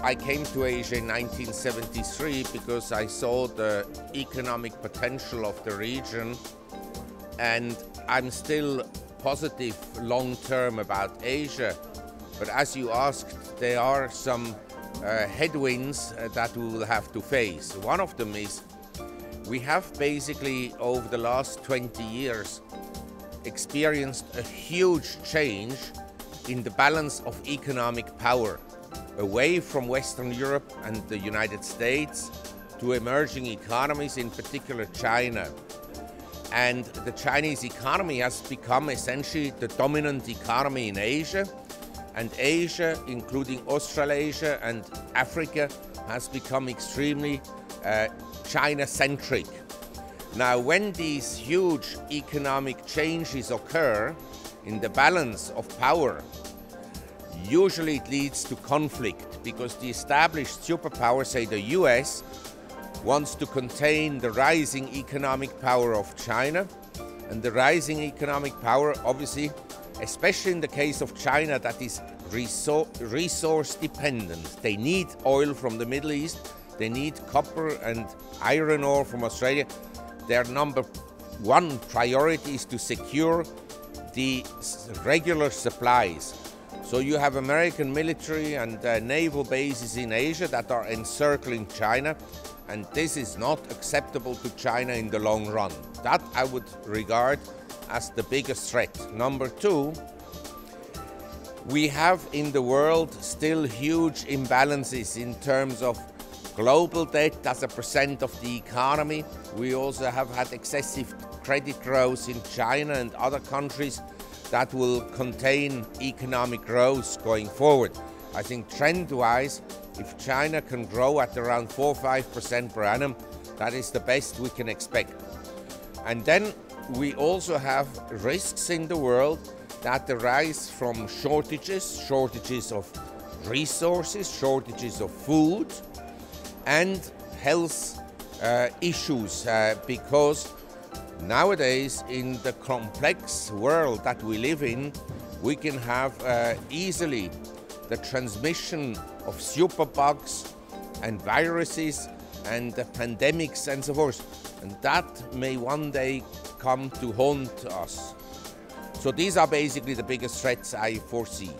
I came to Asia in 1973 because I saw the economic potential of the region, and I'm still positive long-term about Asia. But as you asked, there are some headwinds that we will have to face. One of them is we have basically over the last 20 years experienced a huge change in the balance of economic power, away from Western Europe and the United States to emerging economies, in particular China. And the Chinese economy has become essentially the dominant economy in Asia. And Asia, including Australasia and Africa, has become extremely China-centric. Now, when these huge economic changes occur in the balance of power, usually it leads to conflict, because the established superpower, say the US, wants to contain the rising economic power of China. And the rising economic power, obviously, especially in the case of China, that is resource dependent. They need oil from the Middle East, they need copper and iron ore from Australia. Their number one priority is to secure the regular supplies. So you have American military and naval bases in Asia that are encircling China, and this is not acceptable to China in the long run. That I would regard as the biggest threat. Number two, we have in the world still huge imbalances in terms of global debt as a percent of the economy. We also have had excessive credit growth in China and other countries that will contain economic growth going forward. I think trend-wise, if China can grow at around 4 or 5% per annum, that is the best we can expect. And then we also have risks in the world that arise from shortages of resources, shortages of food, and health issues, because nowadays in the complex world that we live in, we can have easily the transmission of superbugs and viruses and pandemics and so forth. And that may one day come to haunt us. So these are basically the biggest threats I foresee.